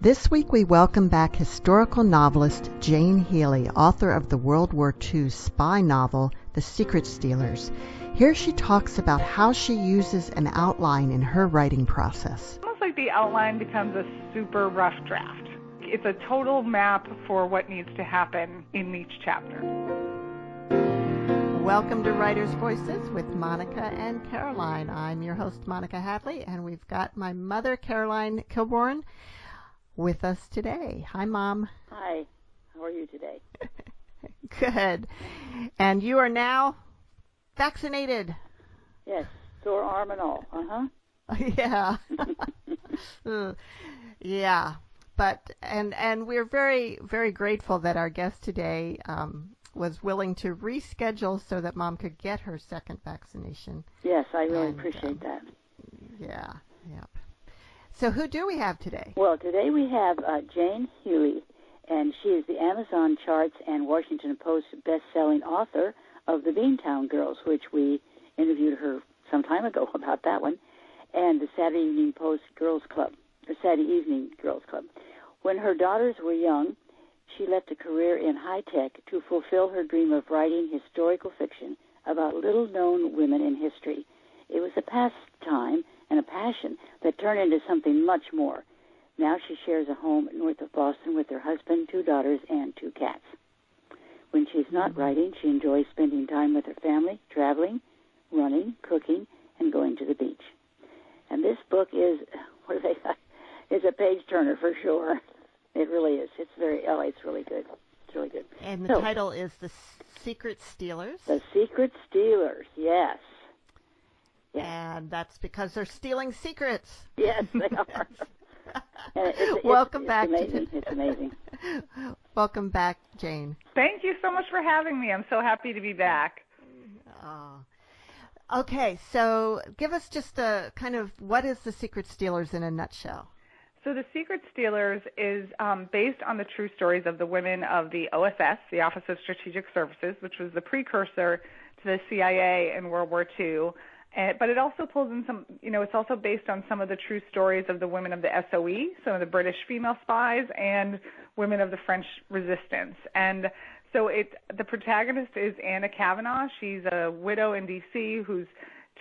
This week we welcome back historical novelist Jane Healey, author of the World War II spy novel, The Secret Stealers. Here she talks about how she uses an outline in her writing process. Almost like the outline becomes a super rough draft. It's a total map for what needs to happen in each chapter. Welcome to Writer's Voices with Monica and Caroline. I'm your host, Monica Hadley, and we've got my mother, Caroline Kilborn, with us today. Hi, Mom. Hi. How are you today? Good. And you are now vaccinated. Yes, sore arm and all. Yeah. Yeah. But and we're very, very grateful that our guest today was willing to reschedule so that Mom could get her second vaccination. Yes, I really appreciate that. Yeah. Yep. So who do we have today? Well, today we have Jane Healey, and she is the Amazon charts and Washington Post best-selling author of The Beantown Girls, which we interviewed her some time ago about that one, and the Saturday Evening Post Girls Club, the Saturday Evening Girls Club. When her daughters were young, she left a career in high-tech to fulfill her dream of writing historical fiction about little-known women in history. It was a pastime and a passion that turned into something much more. Now she shares a home north of Boston with her husband, 2 daughters, and 2 cats. When she's not writing, she enjoys spending time with her family, traveling, running, cooking, and going to the beach. And this book is, is a page-turner for sure. It really is. It's really good. It's really good. And the title is The Secret Stealers? The Secret Stealers, yes. And that's because they're stealing secrets. Yes, they are. Welcome back. It's amazing. Welcome back, Jane. Thank you so much for having me. I'm so happy to be back. Okay, so give us just a kind of, what is The Secret Stealers in a nutshell? So The Secret Stealers is based on the true stories of the women of the OSS, the Office of Strategic Services, which was the precursor to the CIA in World War II. But it also pulls in some, it's also based on some of the true stories of the women of the SOE, some of the British female spies, and women of the French resistance. And so the protagonist is Anna Kavanagh. She's a widow in D.C. who's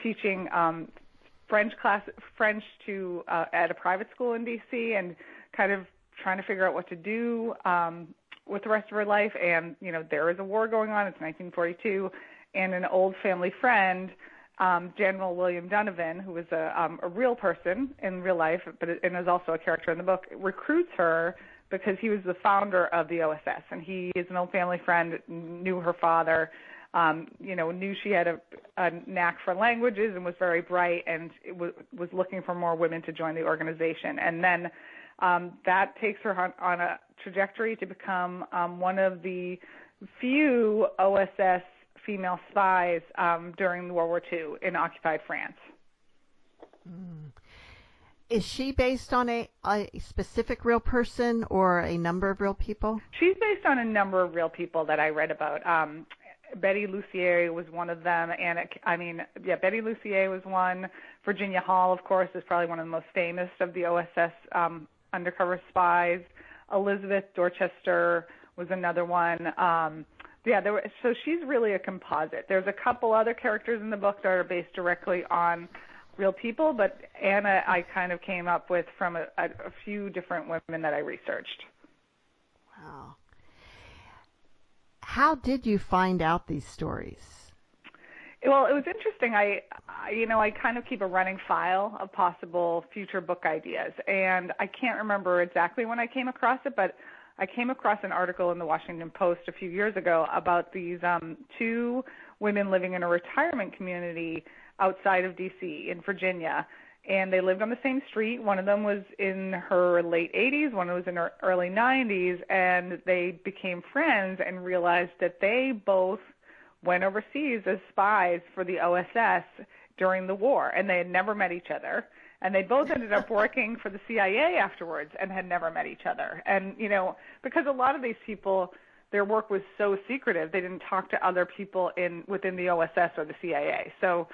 teaching French to at a private school in D.C. and kind of trying to figure out what to do with the rest of her life. And, there is a war going on. It's 1942. And an old family friend, General William Donovan, who was a real person in real life, and is also a character in the book, recruits her because he was the founder of the OSS, and he is an old family friend, knew her father, knew she had a knack for languages and was very bright, and was looking for more women to join the organization. And then that takes her on a trajectory to become one of the few OSS female spies during World War II in occupied France. Is she based on a specific real person or a number of real people? She's based on a number of real people that I read about. Betty Lucier was one of them, and Betty Lucier was one. Virginia Hall, of course, is probably one of the most famous of the OSS undercover spies. Elizabeth Dorchester was another one. So she's really a composite. There's a couple other characters in the book that are based directly on real people, but Anna I kind of came up with from a few different women that I researched. Wow. How did you find out these stories? Well, it was interesting. I kind of keep a running file of possible future book ideas, and I can't remember exactly when I came across it, but I came across an article in the Washington Post a few years ago about these 2 women living in a retirement community outside of D.C. in Virginia, and they lived on the same street. One of them was in her late 80s, one was in her early 90s, and they became friends and realized that they both went overseas as spies for the OSS during the war, and they had never met each other. And they both ended up working for the CIA afterwards and had never met each other. And, because a lot of these people, their work was so secretive, they didn't talk to other people within the OSS or the CIA. So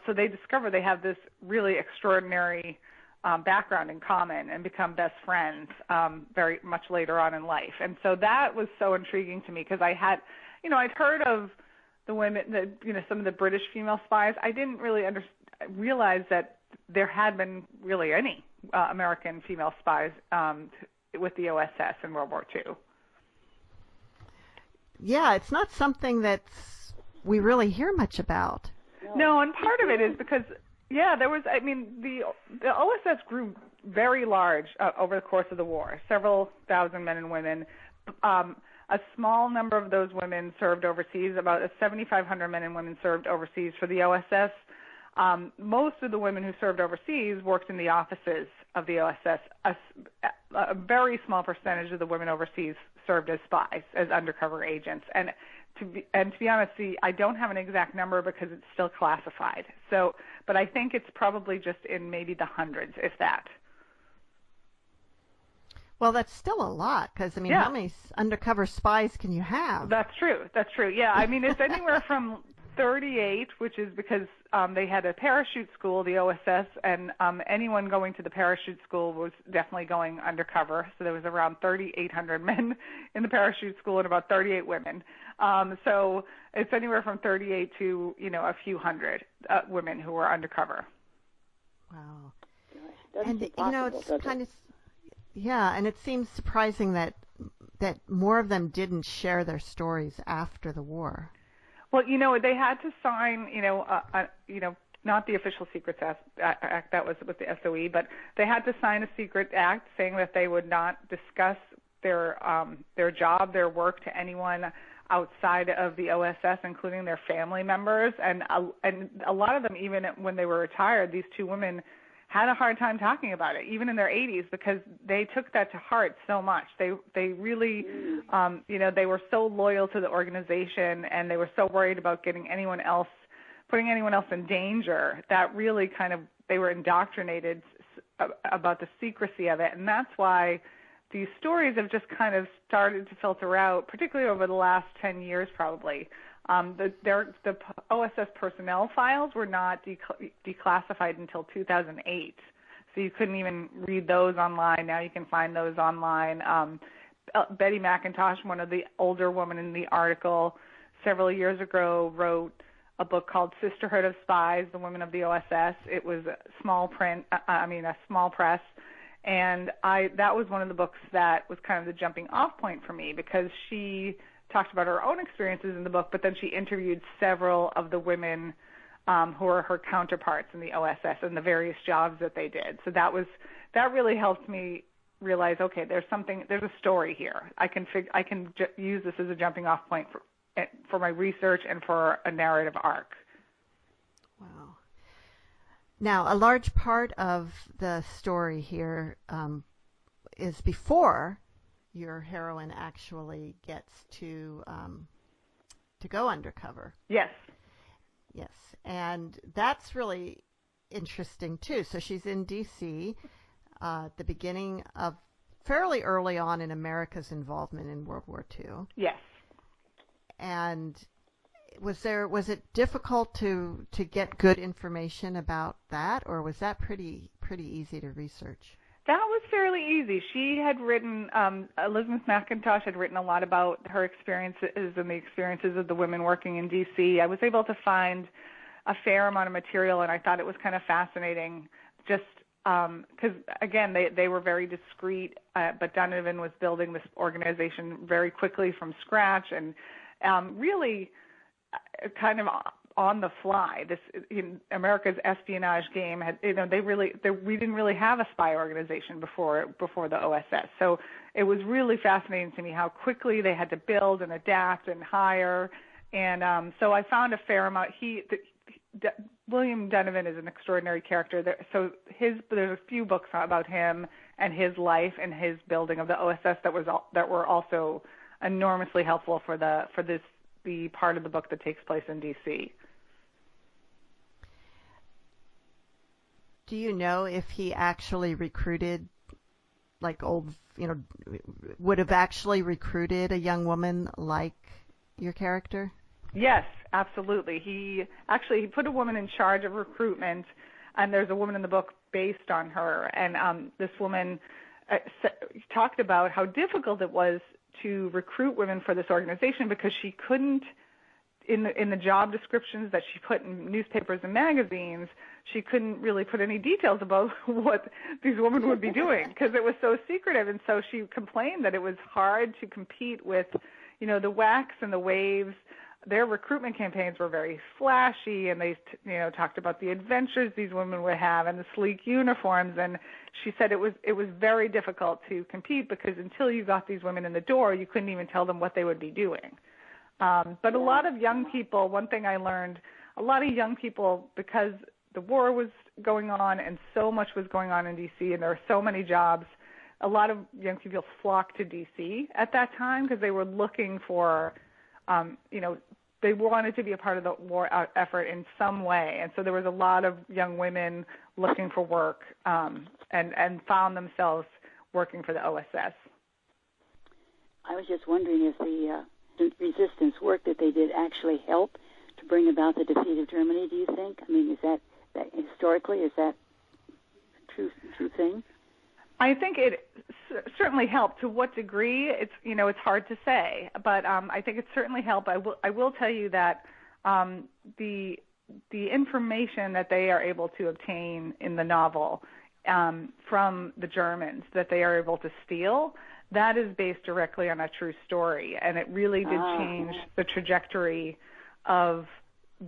they discover they have this really extraordinary background in common and become best friends very much later on in life. And so that was so intriguing to me because I'd heard of the women, some of the British female spies. I didn't really realize that there had been really any American female spies with the OSS in World War II. Yeah, it's not something that we really hear much about. No, and part of it is because, there was, the OSS grew very large over the course of the war, several thousand men and women. A small number of those women served overseas. About 7,500 men and women served overseas for the OSS. Most of the women who served overseas worked in the offices of the OSS. A very small percentage of the women overseas served as spies, as undercover agents. And to be honest, I don't have an exact number because it's still classified. So, but I think it's probably just in maybe the hundreds, if that. Well, that's still a lot because, how many undercover spies can you have? That's true. Yeah, it's anywhere from 38, which is because they had a parachute school, the OSS, and anyone going to the parachute school was definitely going undercover. So there was around 3,800 men in the parachute school and about 38 women. So it's anywhere from 38 to, a few hundred women who were undercover. Wow. And, it's kind of... Yeah, and it seems surprising that more of them didn't share their stories after the war. Well, they had to sign, not the Official Secrets Act, that was with the SOE, but they had to sign a secret act saying that they would not discuss their job, their work to anyone outside of the OSS, including their family members. And a lot of them, even when they were retired, these two women had a hard time talking about it, even in their 80s, because they took that to heart so much. They really, they were so loyal to the organization, and they were so worried about putting anyone else in danger that really they were indoctrinated about the secrecy of it. And that's why these stories have just kind of started to filter out, particularly over the last 10 years probably. The OSS personnel files were not declassified until 2008, so you couldn't even read those online. Now you can find those online. Betty McIntosh, one of the older women in the article, several years ago wrote a book called Sisterhood of Spies, The Women of the OSS. It was a small press, and that was one of the books that was kind of the jumping off point for me because she talked about her own experiences in the book, but then she interviewed several of the women who are her counterparts in the OSS and the various jobs that they did. So that really helped me realize, okay, there's a story here. I can use this as a jumping off point for my research and for a narrative arc. Wow. Now, a large part of the story here is before your heroine actually gets to go undercover. Yes. Yes, and that's really interesting too. So she's in D.C. At the beginning of fairly early on in America's involvement in World War II. Yes. And was it difficult to get good information about that, or was that pretty easy to research? That was fairly easy. She had written, Elizabeth McIntosh had written a lot about her experiences and the experiences of the women working in D.C. I was able to find a fair amount of material, and I thought it was kind of fascinating just because, again, they were very discreet, but Donovan was building this organization very quickly from scratch and really kind of on the fly. This America's espionage game had, we didn't really have a spy organization before the OSS. So it was really fascinating to me how quickly they had to build and adapt and hire. And so I found a fair amount. William Donovan is an extraordinary character. So there's a few books about him and his life and his building of the OSS that were also enormously helpful for the part of the book that takes place in D.C. Do you know if he actually recruited, would have actually recruited a young woman like your character? Yes, absolutely. He put a woman in charge of recruitment, and there's a woman in the book based on her. And this woman talked about how difficult it was to recruit women for this organization because she couldn't, in the job descriptions that she put in newspapers and magazines, she couldn't really put any details about what these women would be doing because it was so secretive. And so she complained that it was hard to compete with, the WACs and the Waves. Their recruitment campaigns were very flashy, and they, talked about the adventures these women would have and the sleek uniforms. And she said it was very difficult to compete because until you got these women in the door, you couldn't even tell them what they would be doing. But a lot of young people, one thing I learned, a lot of young people, because the war was going on and so much was going on in D.C. and there were so many jobs, a lot of young people flocked to D.C. at that time because they were looking for, they wanted to be a part of the war effort in some way. And so there was a lot of young women looking for work and found themselves working for the OSS. I was just wondering if the resistance work that they did actually help to bring about the defeat of Germany, do you think? I mean, is that historically, is that a true thing? I think it certainly helped. To what degree, it's hard to say, but I think it certainly helped. I will tell you that the information that they are able to obtain in the novel from the Germans that they are able to steal, that is based directly on a true story, and it really did change the trajectory of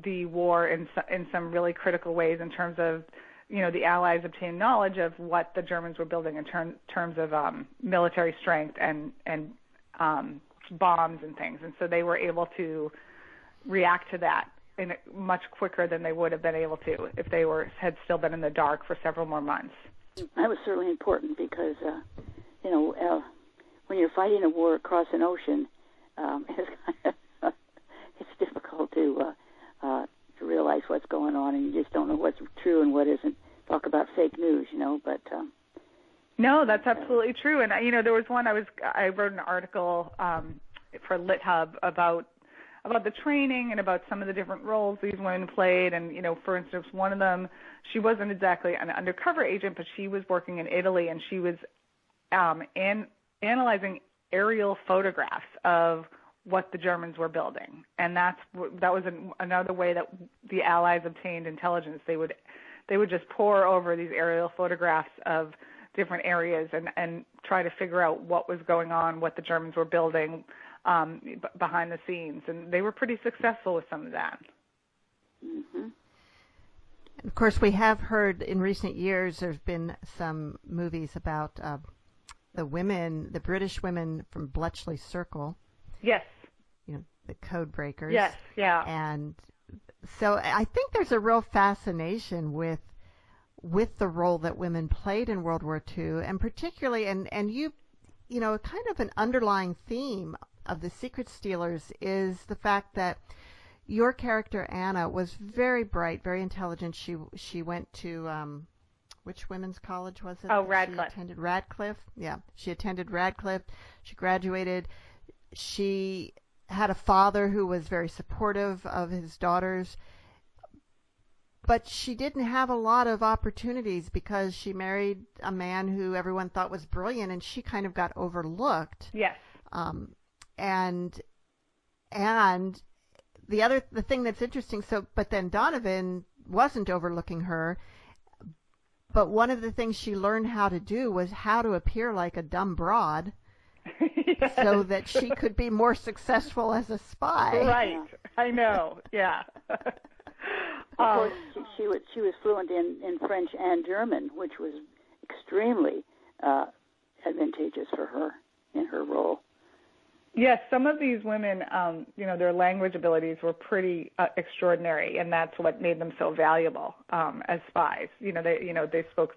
the war in some really critical ways in terms of, the Allies obtained knowledge of what the Germans were building in terms of military strength and bombs and things, and so they were able to react to that much quicker than they would have been able to if they had still been in the dark for several more months. That was certainly important because, when you're fighting a war across an ocean, it's difficult to realize what's going on, and you just don't know what's true and what isn't. Talk about fake news, but... No, that's absolutely true. And, there was one, I wrote an article for LitHub about the training and about some of the different roles these women played. And, for instance, one of them, she wasn't exactly an undercover agent, but she was working in Italy, and she was analyzing aerial photographs of what the Germans were building. And that was another way that the Allies obtained intelligence. They would just pore over these aerial photographs of different areas and try to figure out what was going on, what the Germans were building behind the scenes. And they were pretty successful with some of that. Mm-hmm. Of course, we have heard in recent years there's been some movies about the British women from Bletchley Circle. Yes. The code breakers. Yes, yeah. And so I think there's a real fascination with the role that women played in World War II, and particularly, and you kind of an underlying theme of the Secret Stealers is the fact that your character Anna was very bright, very intelligent. She went to which women's college was it? Oh, Radcliffe. She attended Radcliffe. Yeah, she attended Radcliffe. She graduated. She had a father who was very supportive of his daughters, but she didn't have a lot of opportunities because she married a man who everyone thought was brilliant, and she kind of got overlooked. Yes. And the thing that's interesting, but then Donovan wasn't overlooking her, but one of the things she learned how to do was how to appear like a dumb broad. Yes. So that she could be more successful as a spy. Right. I know. Yeah. Of course, she was fluent in French and German, which was extremely advantageous for her in her role. Yes, some of these women, their language abilities were pretty extraordinary, and that's what made them so valuable as spies. They spoke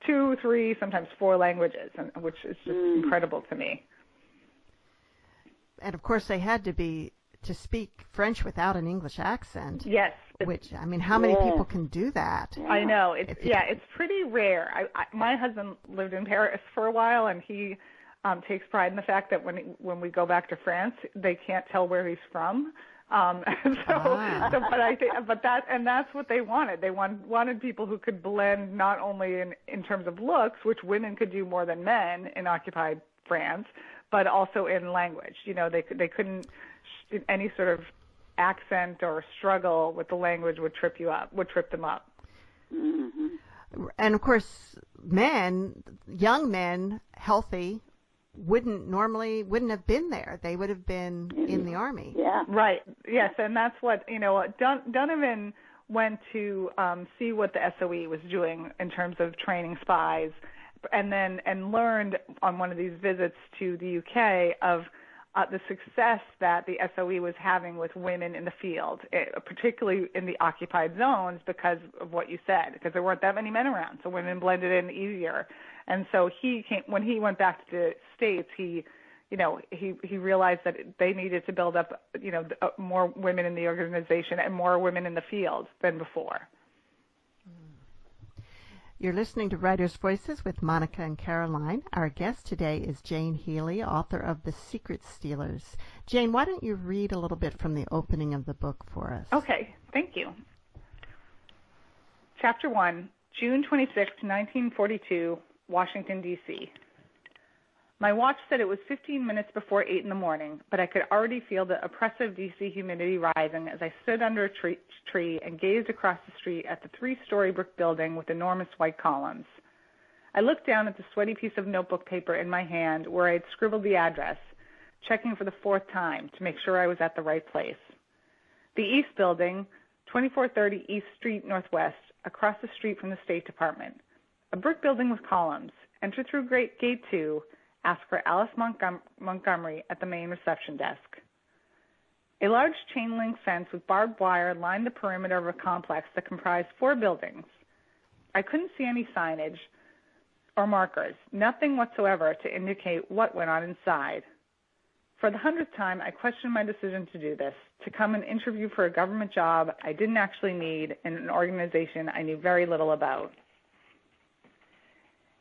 2, 3, sometimes 4 languages, which is just incredible to me. And of course, they had to speak French without an English accent. Yes. Which, how many people can do that? I know. It's pretty rare. My husband lived in Paris for a while, and he takes pride in the fact that when we go back to France, they can't tell where he's from That's what they wanted. They wanted people who could blend not only in terms of looks, which women could do more than men in occupied France, but also in language. They couldn't any sort of accent or struggle with the language would trip them up. Mm-hmm. And of course, young men, healthy, wouldn't have been there. They would have been in the army. Yeah. Right. Yes, and that's what Donovan went to see what the SOE was doing in terms of training spies, and learned on one of these visits to the UK of the success that the SOE was having with women in the field, particularly in the occupied zones, because of what you said, because there weren't that many men around, so women blended in easier. And so when he went back to the States, he realized that they needed to build up, more women in the organization and more women in the field than before. You're listening to Writers' Voices with Monica and Caroline. Our guest today is Jane Healey, author of The Secret Stealers. Jane, why don't you read a little bit from the opening of the book for us? Okay, thank you. Chapter 1, June 26, 1942, Washington, D.C. My watch said it was 15 minutes before 8 in the morning, but I could already feel the oppressive D.C. humidity rising as I stood under a tree and gazed across the street at the 3-story brick building with enormous white columns. I looked down at the sweaty piece of notebook paper in my hand where I had scribbled the address, checking for the 4th time to make sure I was at the right place. The East Building, 2430 East Street Northwest, across the street from the State Department. A brick building with columns. Enter through Gate 2. Ask for Alice Montgomery at the main reception desk. A large chain-link fence with barbed wire lined the perimeter of a complex that comprised 4 buildings. I couldn't see any signage or markers, nothing whatsoever to indicate what went on inside. For the 100th time, I questioned my decision to do this, to come and interview for a government job I didn't actually need in an organization I knew very little about.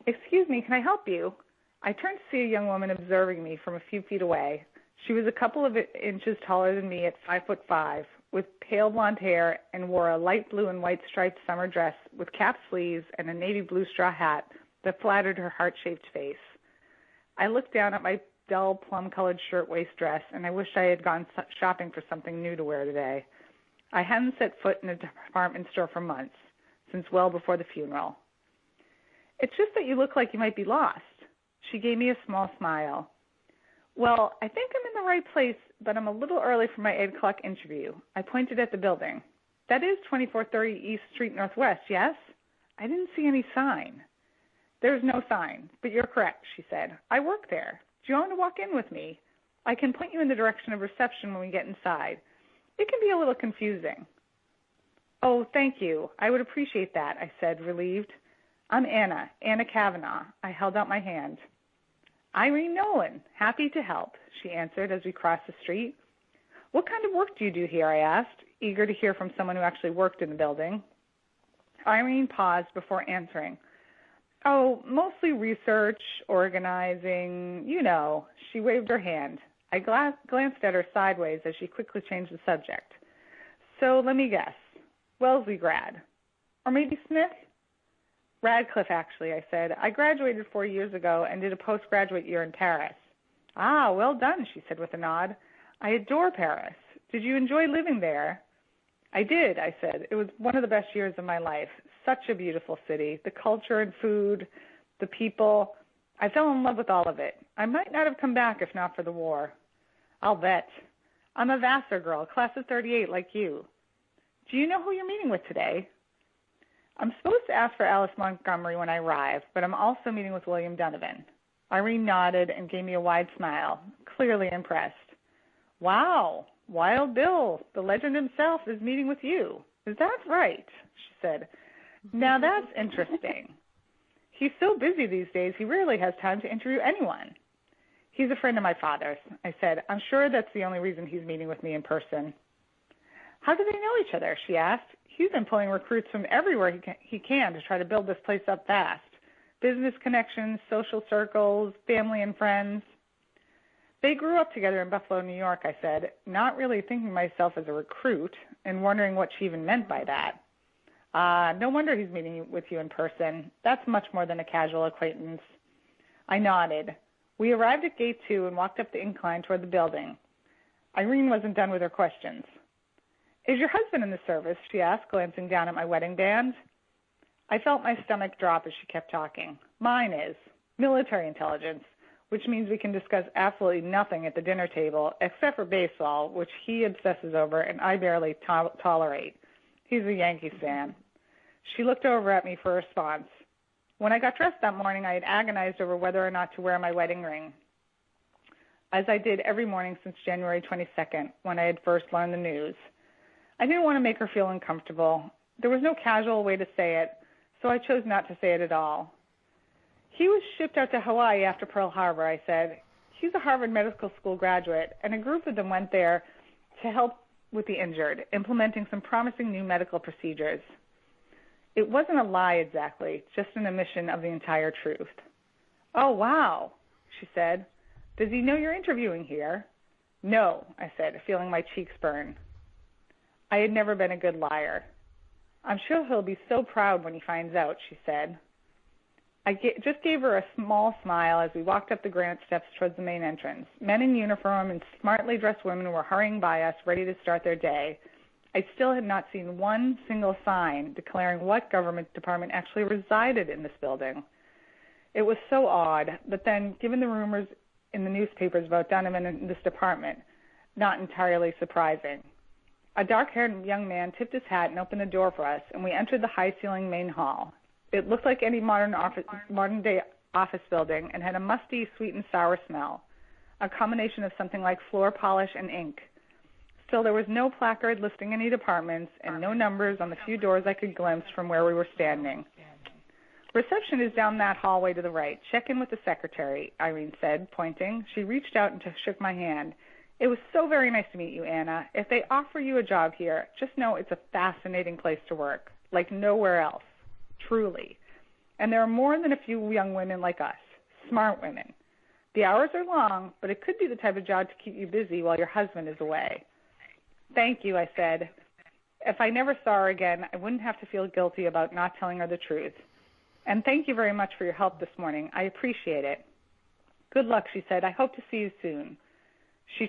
Excuse me, can I help you? I turned to see a young woman observing me from a few feet away. She was a couple of inches taller than me at 5'5", with pale blonde hair, and wore a light blue and white striped summer dress with cap sleeves and a navy blue straw hat that flattered her heart-shaped face. I looked down at my dull plum-colored shirtwaist dress, and I wished I had gone shopping for something new to wear today. I hadn't set foot in a department store for months, since well before the funeral. It's just that you look like you might be lost. She gave me a small smile. Well, I think I'm in the right place, but I'm a little early for my 8 o'clock interview. I pointed at the building. That is 2430 East Street Northwest, yes? I didn't see any sign. There's no sign, but you're correct, she said. I work there. Do you want to walk in with me? I can point you in the direction of reception when we get inside. It can be a little confusing. Oh, thank you. I would appreciate that, I said, relieved. I'm Anna Kavanaugh. I held out my hand. Irene Nolan, happy to help, she answered as we crossed the street. What kind of work do you do here, I asked, eager to hear from someone who actually worked in the building. Irene paused before answering. Oh, mostly research, organizing, She waved her hand. I glanced at her sideways as she quickly changed the subject. So let me guess. Wellesley grad. Or maybe Smith? Radcliffe, actually, I said. I graduated 4 years ago and did a postgraduate year in Paris. Ah, well done, she said with a nod. I adore Paris. Did you enjoy living there? I did, I said. It was one of the best years of my life. Such a beautiful city. The culture and food, the people. I fell in love with all of it. I might not have come back if not for the war. I'll bet. I'm a Vassar girl, class of 38 like you. Do you know who you're meeting with today? I'm supposed to ask for Alice Montgomery when I arrive, but I'm also meeting with William Donovan. Irene nodded and gave me a wide smile, clearly impressed. Wow, Wild Bill, the legend himself, is meeting with you. Is that right? She said. Now that's interesting. He's so busy these days, he rarely has time to interview anyone. He's a friend of my father's, I said. I'm sure that's the only reason he's meeting with me in person. How do they know each other? She asked. He's been pulling recruits from everywhere he can to try to build this place up fast. Business connections, social circles, family and friends. They grew up together in Buffalo, New York, I said, not really thinking of myself as a recruit and wondering what she even meant by that. No wonder he's meeting with you in person. That's much more than a casual acquaintance. I nodded. We arrived at gate 2 and walked up the incline toward the building. Irene wasn't done with her questions. Is your husband in the service? She asked, glancing down at my wedding band. I felt my stomach drop as she kept talking. Mine is. Military intelligence, which means we can discuss absolutely nothing at the dinner table except for baseball, which he obsesses over and I barely tolerate. He's a Yankees fan. She looked over at me for a response. When I got dressed that morning, I had agonized over whether or not to wear my wedding ring, as I did every morning since January 22nd, when I had first learned the news. I didn't want to make her feel uncomfortable. There was no casual way to say it, so I chose not to say it at all. He was shipped out to Hawaii after Pearl Harbor, I said. He's a Harvard Medical School graduate, and a group of them went there to help with the injured, implementing some promising new medical procedures. It wasn't a lie exactly, just an admission of the entire truth. Oh, wow, she said. Does he know you're interviewing here? No, I said, feeling my cheeks burn. I had never been a good liar. I'm sure he'll be so proud when he finds out, she said. I just gave her a small smile as we walked up the granite steps towards the main entrance. Men in uniform and smartly dressed women were hurrying by us, ready to start their day. I still had not seen one single sign declaring what government department actually resided in this building. It was so odd, but then, given the rumors in the newspapers about Donovan in this department, not entirely surprising. A dark-haired young man tipped his hat and opened the door for us, and we entered the high-ceilinged main hall. It looked like any modern-day office building and had a musty, sweet and sour smell, a combination of something like floor polish and ink. Still, there was no placard listing any departments and no numbers on the few doors I could glimpse from where we were standing. Reception is down that hallway to the right. Check in with the secretary, Irene said, pointing. She reached out and shook my hand. It was so very nice to meet you, Anna. If they offer you a job here, just know it's a fascinating place to work, like nowhere else, truly. And there are more than a few young women like us, smart women. The hours are long, but it could be the type of job to keep you busy while your husband is away. Thank you, I said. If I never saw her again, I wouldn't have to feel guilty about not telling her the truth. And thank you very much for your help this morning. I appreciate it. Good luck, she said. I hope to see you soon. She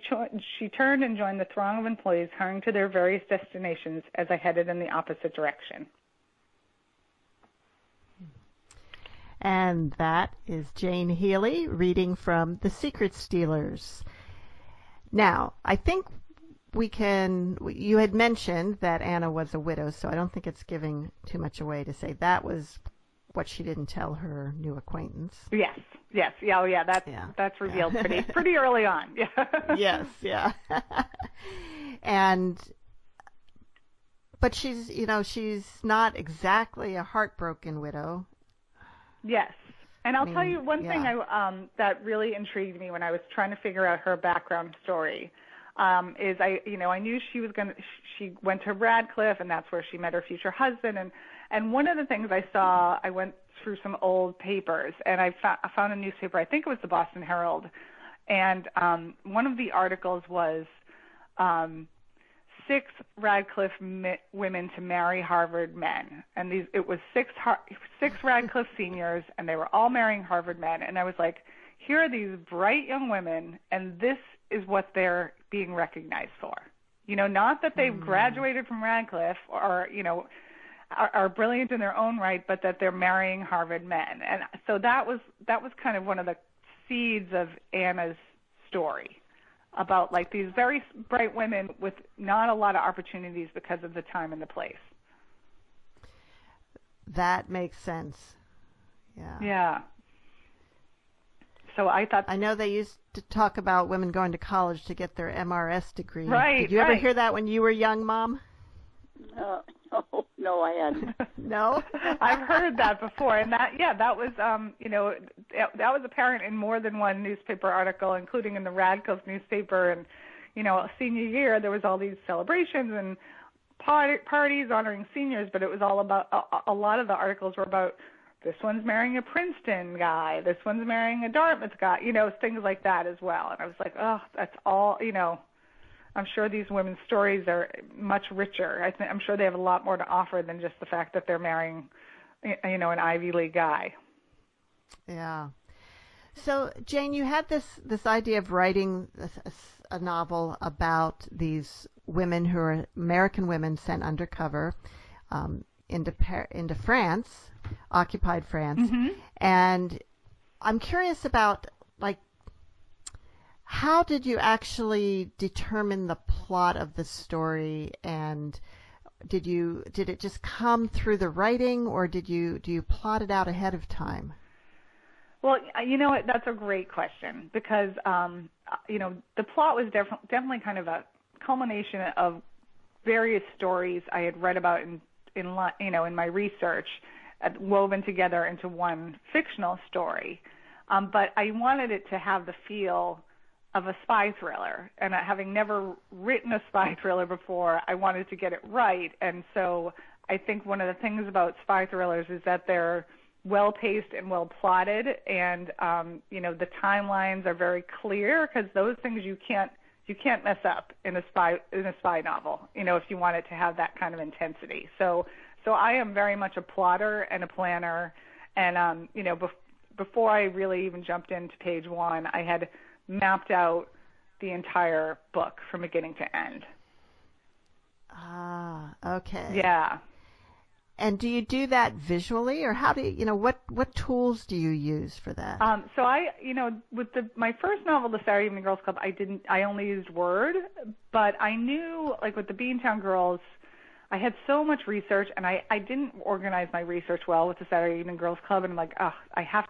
turned and joined the throng of employees hurrying to their various destinations as I headed in the opposite direction. And that is Jane Healey reading from The Secret Stealers. Now, I think you had mentioned that Anna was a widow, so I don't think it's giving too much away to say that was what she didn't tell her new acquaintance. Yes. Yeah, that's revealed pretty early on. Yeah. Yes, yeah. But she's not exactly a heartbroken widow. Yes. And I'll tell you one thing that really intrigued me when I was trying to figure out her background story. Is I knew she went to Radcliffe, and that's where she met her future husband. And one of the things I went through some old papers, and I found a newspaper, I think it was the Boston Herald, and one of the articles was 6 Radcliffe women to marry Harvard men. And it was six Radcliffe seniors, and they were all marrying Harvard men. And I was like, here are these bright young women, and this is what they're being recognized for. Not that they've graduated from Radcliffe or, are brilliant in their own right, but that they're marrying Harvard men. And so that was kind of one of the seeds of Anna's story about like these very bright women with not a lot of opportunities because of the time and the place. That makes sense. Yeah. Yeah. So I know they used to talk about women going to college to get their MRS degree. Right. Did you ever hear that when you were young, Mom? No, I hadn't. No? I've heard that before, and that was that was apparent in more than one newspaper article, including in the Radcliffe newspaper. And senior year there was all these celebrations and parties honoring seniors, but it was all about a lot of the articles were about this one's marrying a Princeton guy, this one's marrying a Dartmouth guy, things like that as well. And I was like, oh, that's all, I'm sure these women's stories are much richer. I'm sure they have a lot more to offer than just the fact that they're marrying, an Ivy League guy. Yeah. So, Jane, you had this idea of writing a novel about these women who are American women sent undercover into France, occupied France. Mm-hmm. And I'm curious about, how did you actually determine the plot of the story, and did it just come through the writing, or do you plot it out ahead of time? Well, you know what? That's a great question because, the plot was definitely kind of a culmination of various stories I had read about in my research, woven together into one fictional story. But I wanted it to have the feel of a spy thriller, and having never written a spy thriller before, I wanted to get it right. And so I think one of the things about spy thrillers is that they're well-paced and well-plotted, and the timelines are very clear, because those things you can't mess up in a spy novel, if you want it to have that kind of intensity. So I am very much a plotter and a planner, and before I really even jumped into page one, I had mapped out the entire book from beginning to end. Ah, okay. Yeah. And do you do that visually, or how do you, what tools do you use for that? So I, with my first novel, The Saturday Evening Girls Club, I only used Word, but I knew, with the Beantown Girls, I had so much research, and I didn't organize my research well with the Saturday Evening Girls Club, and I'm like, I have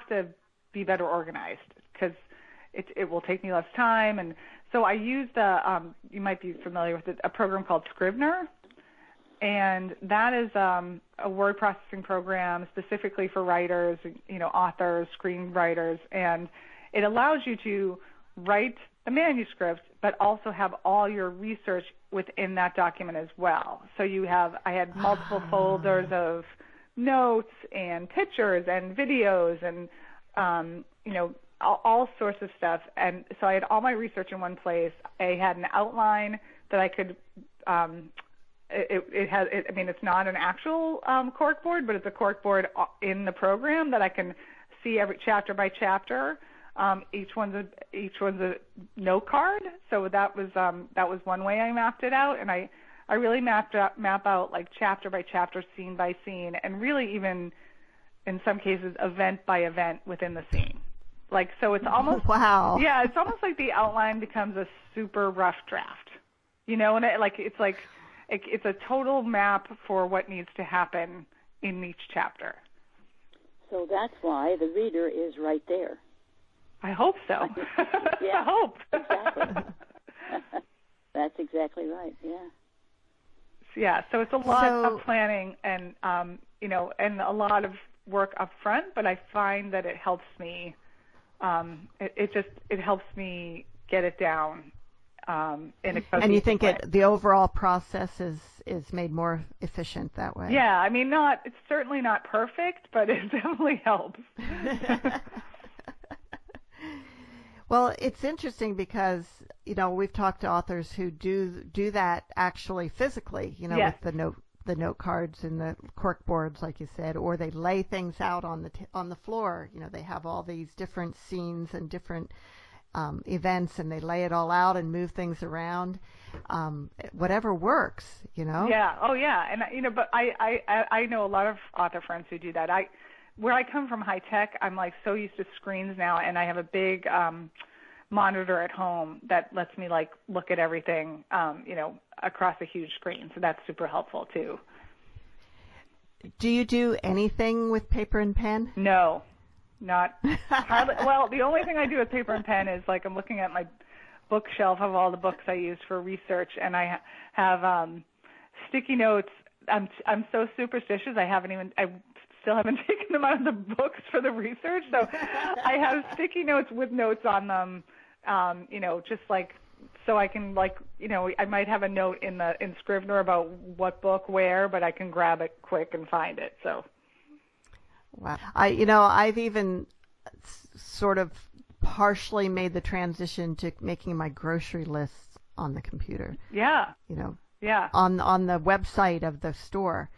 to be better organized, because it will take me less time. And so I used you might be familiar with it, a program called Scrivener. And that is a word processing program specifically for writers, authors, screenwriters, and it allows you to write a manuscript, but also have all your research within that document as well. So I had multiple folders of notes and pictures and videos and, all sorts of stuff. And so I had all my research in one place. I had an outline that I could, it's not an actual corkboard, but it's a corkboard in the program that I can see every chapter by chapter. Each one's a note card. So that was one way I mapped it out, and I really map out chapter by chapter, scene by scene, and really even in some cases event by event within the scene. So it's almost wow. Yeah, it's almost like the outline becomes a super rough draft. And it's a total map for what needs to happen in each chapter. So that's why the reader is right there. I hope so. Yeah, I hope. Exactly. That's exactly right, yeah. Yeah, so it's a lot of planning and, and a lot of work up front, but I find that it helps me, it helps me get it down. And you think the overall process is made more efficient that way? Yeah, it's certainly not perfect, but it definitely helps. Well, it's interesting because, we've talked to authors who do that actually physically, Yes. with the note cards and the cork boards, like you said, or they lay things out on the floor. They have all these different scenes and different events, and they lay it all out and move things around. Whatever works, Yeah. Oh, yeah. And but I know a lot of author friends who do that. Where I come from, high tech, I'm so used to screens now, and I have a big monitor at home that lets me look at everything, across a huge screen. So that's super helpful too. Do you do anything with paper and pen? No. Not hardly. Well, the only thing I do with paper and pen is I'm looking at my bookshelf of all the books I use for research, and I have sticky notes. I'm so superstitious. I still haven't taken them out of the books for the research, so I have sticky notes with notes on them. Just so I can I might have a note in Scrivener about what book where, but I can grab it quick and find it. So. Wow. I've even sort of partially made the transition to making my grocery lists on the computer. Yeah. Yeah. On the website of the store.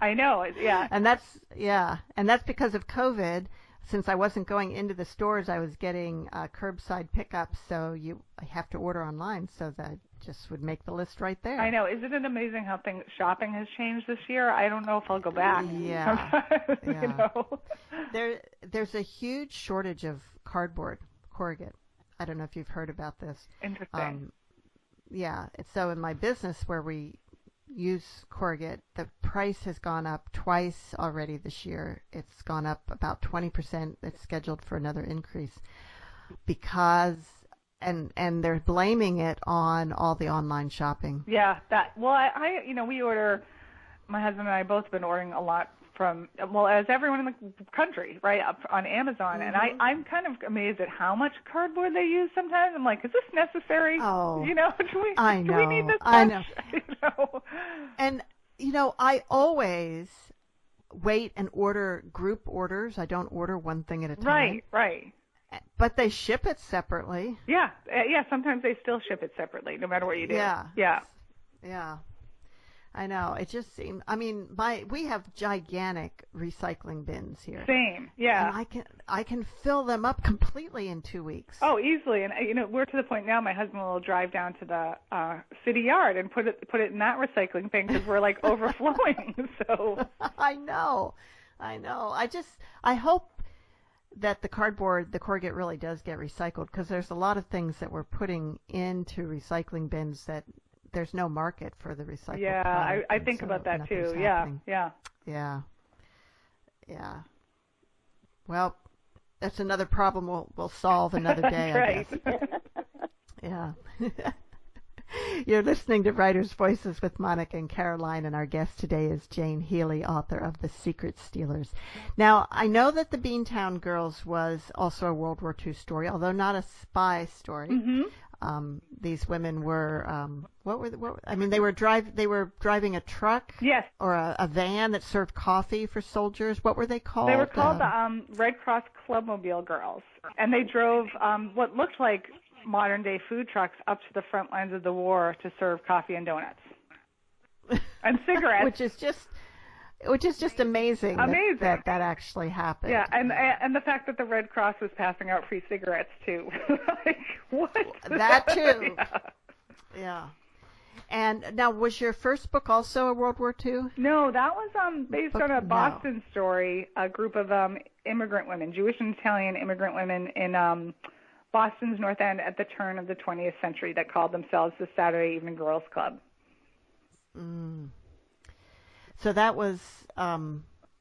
I know. Yeah. And that's because of COVID. Since I wasn't going into the stores, I was getting curbside pickup, so I have to order online, so that just would make the list right there. I know. Isn't it amazing how shopping has changed this year? I don't know if I'll go back. Yeah. Yeah. There's a huge shortage of corrugate. I don't know if you've heard about this. Interesting. Yeah. So in my business where we use corrugate, the price has gone up twice already this year. It's gone up about 20%. It's scheduled for another increase because and they're blaming it on all the online shopping. Yeah, we order, my husband and I both been ordering a lot from, as everyone in the country, right, up on Amazon. Mm-hmm. And I'm kind of amazed at how much cardboard they use sometimes. I'm like, is this necessary? Oh, do do we need this much? I know. And, I always wait and order group orders. I don't order one thing at a time. Right. But they ship it separately. Yeah. Sometimes they still ship it separately, no matter what you do. Yeah. I know. It just seems. I mean, we have gigantic recycling bins here. Same. Yeah. And I can fill them up completely in 2 weeks. Oh, easily. And we're to the point now. My husband will drive down to the city yard and put it in that recycling thing because we're like overflowing. So. I know. I hope that the corrugate really does get recycled, because there's a lot of things that we're putting into recycling bins that there's no market for the recycled. Yeah, I think about that too. Yeah. Well, that's another problem we'll solve another day. Right. I guess. Yeah. You're listening to Writers' Voices with Monica and Caroline, and our guest today is Jane Healey, author of The Secret Stealers. Now, I know that the Beantown Girls was also a World War II story, although not a spy story. Mm-hmm. These women were, they were driving a truck, yes, or a van that served coffee for soldiers. What were they called? They were called the Red Cross Clubmobile Girls, and they drove what looked like modern-day food trucks up to the front lines of the war to serve coffee and donuts and cigarettes, which is just amazing. That actually happened. Yeah, and the fact that the Red Cross was passing out free cigarettes too. Like, what? That too. Yeah. And now, was your first book also a World War II? No, that was based on a Boston story, a group of immigrant women, Jewish and Italian immigrant women in Boston's North End at the turn of the 20th century that called themselves the Saturday Evening Girls Club. Mm. So that was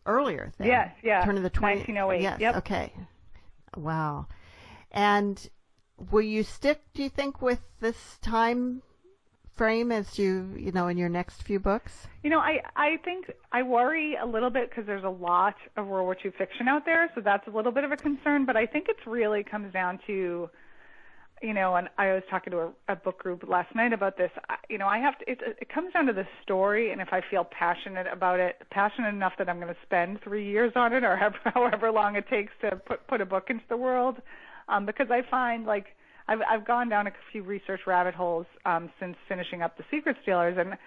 earlier then? Yes, yeah. Turn of the 20th. 1908. Yes, yep. Okay. Wow. And will you stick, do you think, with this time frame as in your next few books? I think I worry a little bit because there's a lot of World War II fiction out there, so that's a little bit of a concern. But I think it really comes down to, and I was talking to a book group last night about this. I have to. It comes down to the story, and if I feel passionate about it, passionate enough that I'm going to spend 3 years on it, or however long it takes to put a book into the world, because I find I've gone down a few research rabbit holes since finishing up The Secret Stealers, and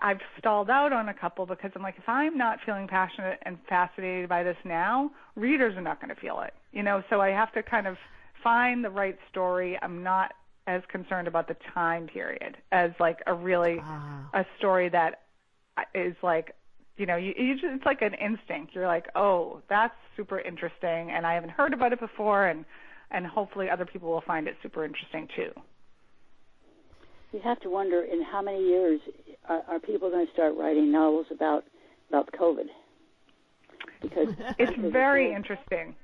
I've stalled out on a couple because I'm like, if I'm not feeling passionate and fascinated by this now, readers are not going to feel it. So I have to kind of find the right story. I'm not as concerned about the time period as a story that is it's like an instinct. You're like, oh, that's super interesting, and I haven't heard about it before, and hopefully other people will find it super interesting too. You have to wonder, in how many years are people going to start writing novels about COVID? Because it's very interesting.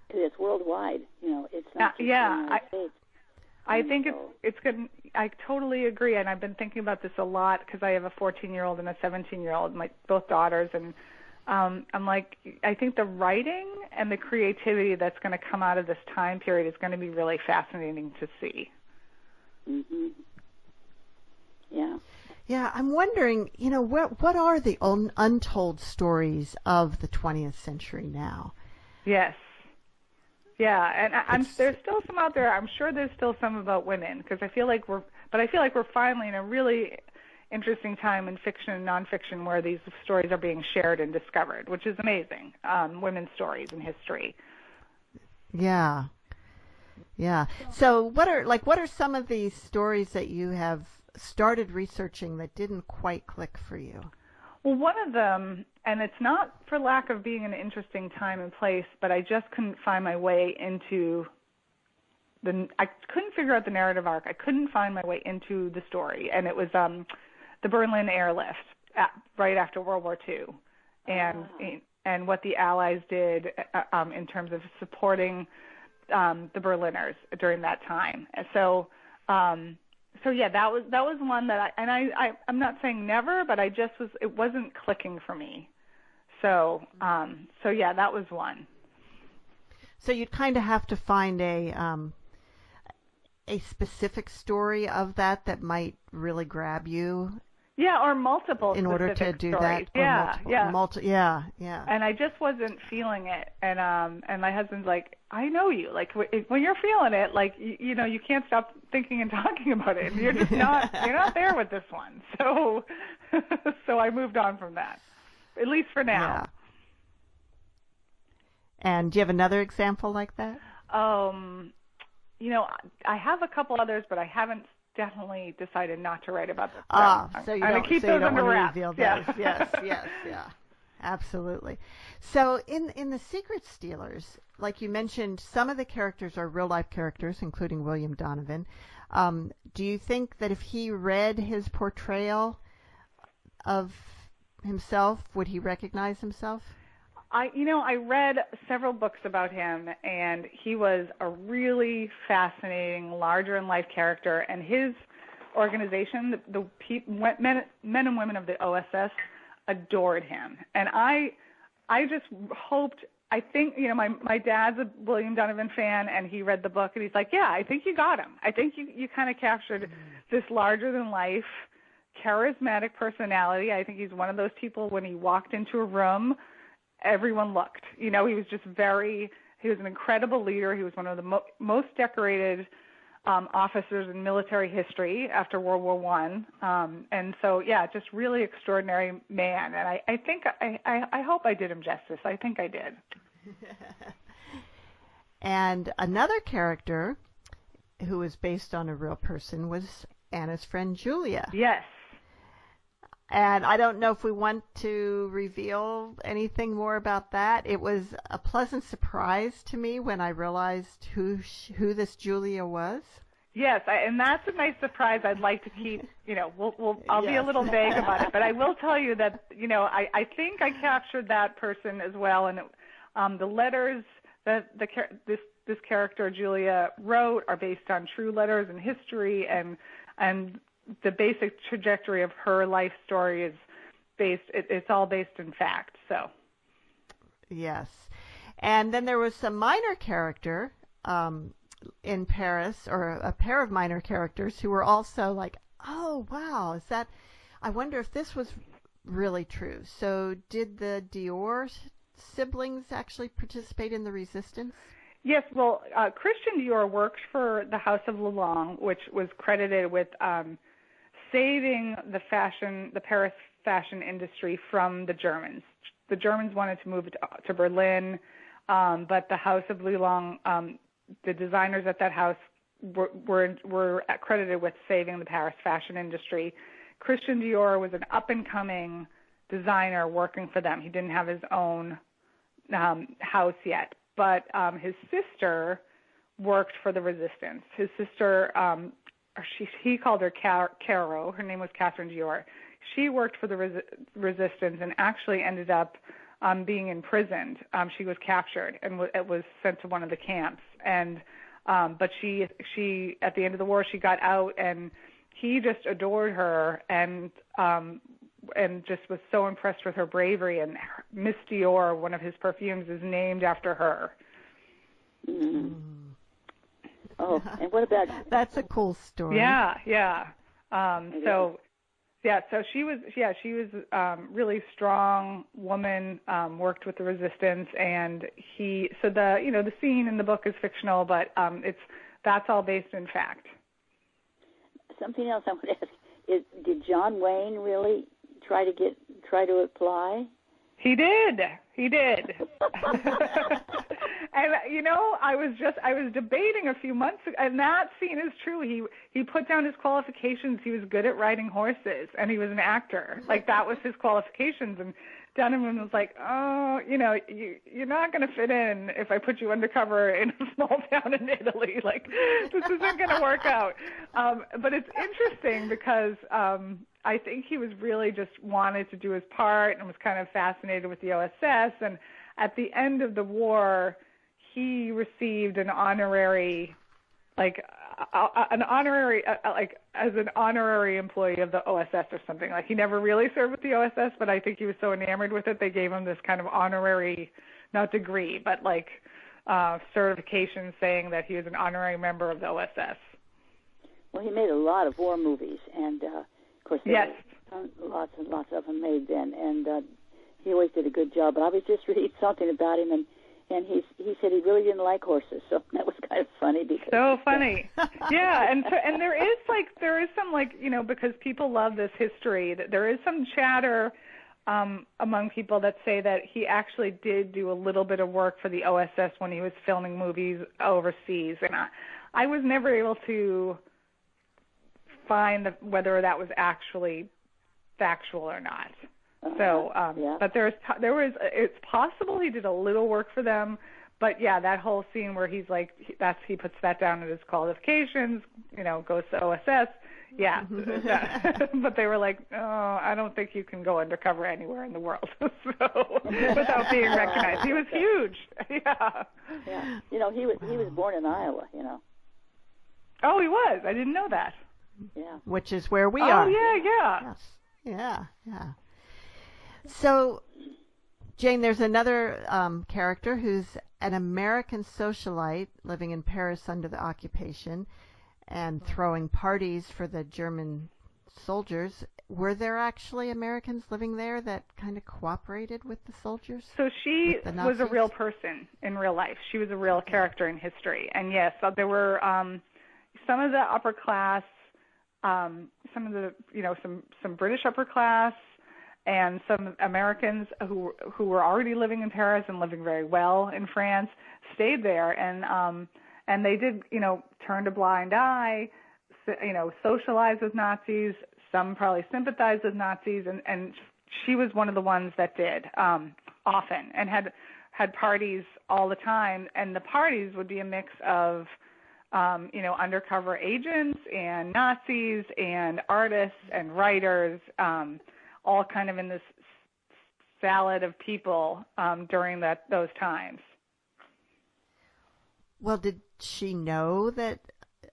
Because it's worldwide, it's not just in the United States. I think it's good. I totally agree, and I've been thinking about this a lot because I have a 14-year-old and a 17-year-old, both daughters, and I'm like, I think the writing and the creativity that's going to come out of this time period is going to be really fascinating to see. Mm-hmm. Yeah. Yeah, I'm wondering, what are the untold stories of the 20th century now? Yes. Yeah, and there's still some out there. I'm sure there's still some about women, because I feel like we're finally in a really interesting time in fiction and nonfiction where these stories are being shared and discovered, which is amazing. Women's stories in history. Yeah. Yeah. So what are some of these stories that you have started researching that didn't quite click for you? Well, one of them, and it's not for lack of being an interesting time and place, but I just couldn't find my way into I couldn't figure out the narrative arc. I couldn't find my way into the story, and it was the Berlin airlift right after World War II, and what the Allies did in terms of supporting the Berliners during that time. And so yeah, that was one that I'm not saying never, but it wasn't clicking for me. So yeah, that was one. So you'd kind of have to find a specific story of that might really grab you. Yeah, or multiple in order to do stories. that. Yeah. And I just wasn't feeling it. And my husband's like, I know you. Like when you're feeling it, like you can't stop thinking and talking about it. You're just not there with this one. So I moved on from that, at least for now. Yeah. And do you have another example like that? I have a couple others, but I haven't definitely decided not to write about them. So you don't want to reveal those. Yes, yeah. Absolutely. So in The Secret Stealers, like you mentioned, some of the characters are real-life characters, including William Donovan. Do you think that if he read his portrayal of himself, would he recognize himself? I read several books about him, and he was a really fascinating, larger-than-life character. And his organization, the men and women of the OSS, adored him. And I just hoped. I think my dad's a William Donovan fan, and he read the book, and he's like, yeah, I think you got him. I think you kind of captured this larger-than-life, charismatic personality. I think he's one of those people when he walked into a room, everyone looked. He was just he was an incredible leader. He was one of the most decorated officers in military history after World War I. And so, yeah, just really extraordinary man. And I think, I hope I did him justice. I think I did. And another character who was based on a real person was Anna's friend Julia. Yes. And I don't know if we want to reveal anything more about that. It was a pleasant surprise to me when I realized who this Julia was. Yes, and that's a nice surprise. I'd like to keep. I'll be a little vague about it, but I will tell you that I think I captured that person as well. And the letters that this character Julia wrote are based on true letters in history, and the basic trajectory of her life story is it's all based in fact. So yes. And then there was some minor character in Paris, or a pair of minor characters who were also like, oh wow, I wonder if this was really true. So did the Dior siblings actually participate in the resistance? Yes, well, Christian Dior worked for the House of Lelong, which was credited with saving the Paris fashion industry from the Germans. The Germans wanted to move to Berlin, but the House of Lelong, the designers at that house were credited with saving the Paris fashion industry. Christian Dior was an up-and-coming designer working for them. He didn't have his own house yet, but his sister worked for the resistance. His sister, he called her Caro. Her name was Catherine Dior. She worked for the resistance and actually ended up being imprisoned. She was captured and was sent to one of the camps. And but she at the end of the war, she got out, and he just adored her and just was so impressed with her bravery. And Miss Dior, one of his perfumes, is named after her. Mm. Oh, and what about... That's a cool story. Yeah. So Yeah, so she was really strong woman, worked with the resistance, and the scene in the book is fictional, but that's all based in fact. Something else I want to ask is, did John Wayne really try to apply? He did. And I was debating a few months ago, and that scene is true. He put down his qualifications. He was good at riding horses, and he was an actor. Like, that was his qualifications. And Donovan was like, "Oh, you're not going to fit in if I put you undercover in a small town in Italy. Like, this isn't going to work out." But it's interesting because I think he was really just wanted to do his part and was kind of fascinated with the OSS. And at the end of the war, he received an honorary, as an honorary employee of the OSS or something. Like, he never really served with the OSS, but I think he was so enamored with it, they gave him this kind of honorary, not degree, but certification saying that he was an honorary member of the OSS. Well, he made a lot of war movies, and of course, there were lots and lots of them made then, and he always did a good job. But I was just reading something about him, and he said he really didn't like horses, so that was kind of funny. So funny. Yeah, and there is some because people love this history, that there is some chatter among people that say that he actually did do a little bit of work for the OSS when he was filming movies overseas, and I was never able to find whether that was actually factual or not. So, but it's possible he did a little work for them, but yeah, that whole scene where he's like, he puts that down in his qualifications, goes to OSS, yeah. But they were like, "Oh, I don't think you can go undercover anywhere in the world," so without being recognized. He was huge. Yeah. Yeah. He was born in Iowa. Oh, he was. I didn't know that. Yeah. Which is where we are. Oh, yeah. Yes. Yeah. So, Jane, there's another character who's an American socialite living in Paris under the occupation and throwing parties for the German soldiers. Were there actually Americans living there that kind of cooperated with the soldiers? So she was a real person in real life. She was a real character in history. And yes, there were some of the upper class, some of the, some British upper class, and some Americans who were already living in Paris and living very well in France stayed there, and they did, turned a blind eye, socialized with Nazis. Some probably sympathized with Nazis, and she was one of the ones that did often, and had parties all the time, and the parties would be a mix of undercover agents and Nazis and artists and writers, all kind of in this salad of people during those times. Well, did she know that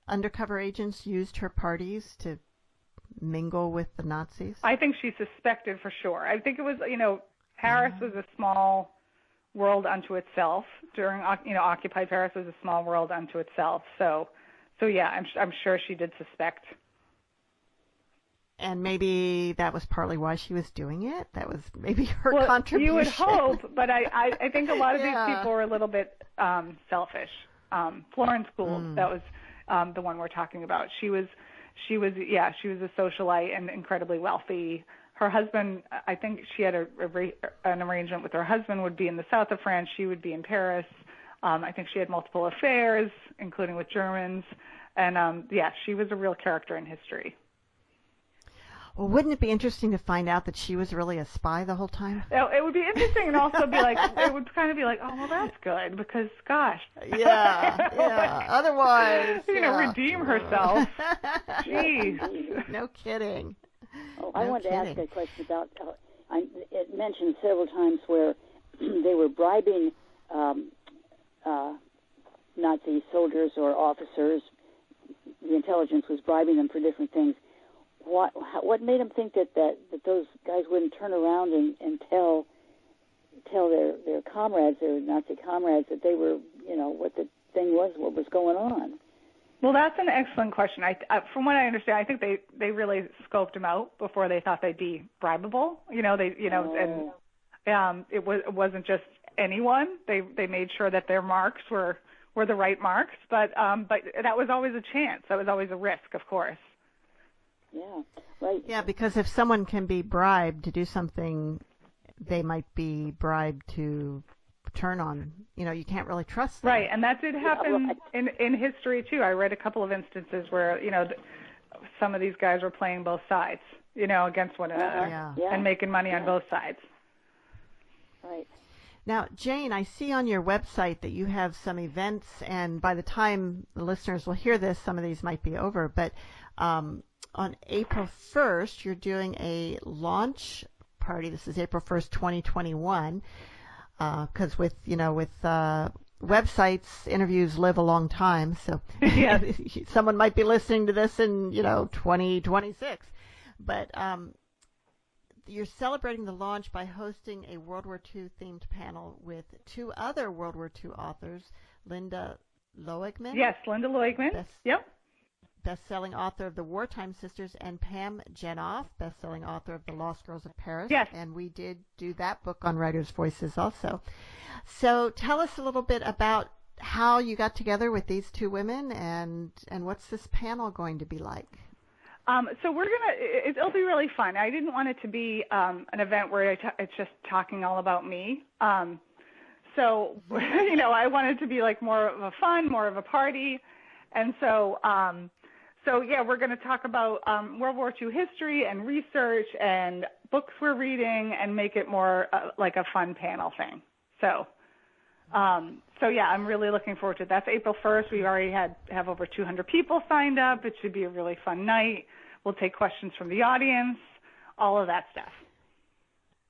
undercover agents used her parties to mingle with the Nazis? I think she suspected for sure. I think it was, Paris was a small world unto itself. During, occupied Paris was a small world unto itself. So yeah, I'm sure she did suspect. And maybe that was partly why she was doing it. That was maybe her contribution. You would hope, but I think a lot of these people were a little bit selfish. Florence Gould, that was the one we're talking about. She was a socialite and incredibly wealthy. Her husband, I think she had an arrangement with her husband would be in the south of France. She would be in Paris. I think she had multiple affairs, including with Germans. And she was a real character in history. Well, wouldn't it be interesting to find out that she was really a spy the whole time? It would be interesting, and also be like, it would kind of be like, oh, well, that's good, because, gosh. Yeah. Otherwise, redeem herself. Jeez. No kidding. Oh, I wanted to ask a question about, it mentioned several times where they were bribing Nazi soldiers or officers. The intelligence was bribing them for different things. What made them think that those guys wouldn't turn around and tell their comrades, their Nazi comrades, that they were, what the thing was, what was going on? Well, that's an excellent question. From what I understand, I think they really scoped them out before they thought they'd be bribable. It wasn't just anyone. They made sure that their marks were the right marks, but that was always a chance. That was always a risk, of course. Yeah, right. Yeah, because if someone can be bribed to do something, they might be bribed to turn on. You can't really trust them. Right, and that did happen in history too. I read a couple of instances where some of these guys were playing both sides, against one another, and making money on both sides. Right. Now, Jane, I see on your website that you have some events, and by the time the listeners will hear this, some of these might be over, but on April 1st, you're doing a launch party. This is April 1st, 2021, because with websites, interviews live a long time, so someone might be listening to this in, 2026. But you're celebrating the launch by hosting a World War II themed panel with two other World War II authors, Linda Loegman. Yes, Linda Loegman. Best-selling author of The Wartime Sisters, and Pam Jenoff, best-selling author of The Lost Girls of Paris. Yes. And we did do that book on Writers' Voices also. So tell us a little bit about how you got together with these two women, and what's this panel going to be like? So it'll be really fun. I didn't want it to be an event where it's just talking all about me. I wanted it to be like more of a fun, more of a party. And so we're going to talk about World War II history and research and books we're reading, and make it more like a fun panel thing. I'm really looking forward to it. That's April 1st. We already have over 200 people signed up. It should be a really fun night. We'll take questions from the audience, all of that stuff.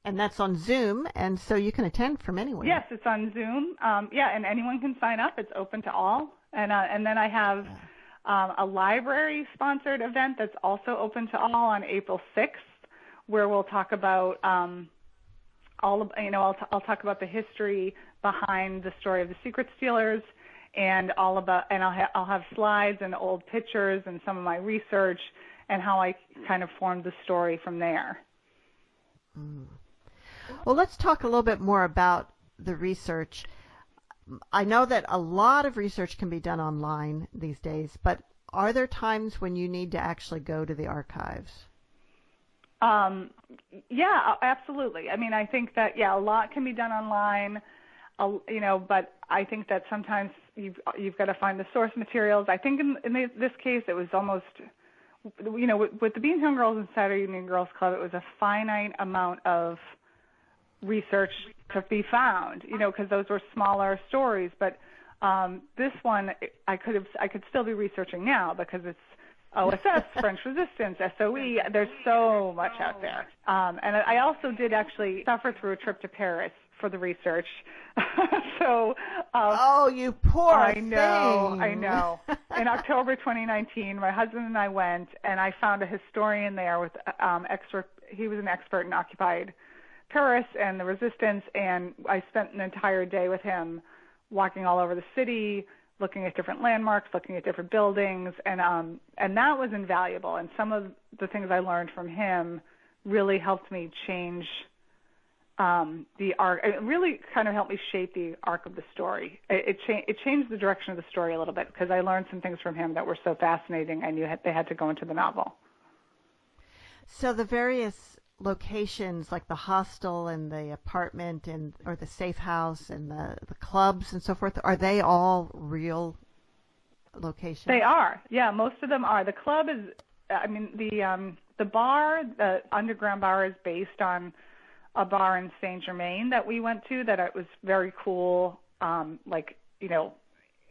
And that's on Zoom, and so you can attend from anywhere. Yes, it's on Zoom. And anyone can sign up. It's open to all. And then I have a library-sponsored event that's also open to all on April 6th, where we'll talk about I'll talk about the history behind the story of the Secret Stealers, and I'll have slides and old pictures and some of my research and how I kind of formed the story from there. Well, let's talk a little bit more about the research. I know that a lot of research can be done online these days, but are there times when you need to actually go to the archives? Yeah, absolutely. I mean, I think that, a lot can be done online, but I think that sometimes you've got to find the source materials. I think in this case, it was almost, with the Beantown Girls and Saturday Evening Girls Club, it was a finite amount of research to be found, because those were smaller stories. But this one, I could still be researching now, because it's OSS, French Resistance, SOE. There's so much out there. And I also did actually suffer through a trip to Paris for the research. Oh, you poor thing. I know. In October 2019, my husband and I went, and I found a historian there with he was an expert in occupied Paris and the resistance, and I spent an entire day with him walking all over the city, looking at different landmarks, looking at different buildings, and that was invaluable. And some of the things I learned from him really helped me change the arc. It really kind of helped me shape the arc of the story. It changed the direction of the story a little bit, because I learned some things from him that were so fascinating, I knew they had to go into the novel. So the various locations, like the hostel and the apartment or the safe house and the clubs and so forth, are they all real locations? They are. Yeah, most of them are. The club is, the bar, the underground bar, is based on a bar in Saint Germain that we went to, that it was very cool,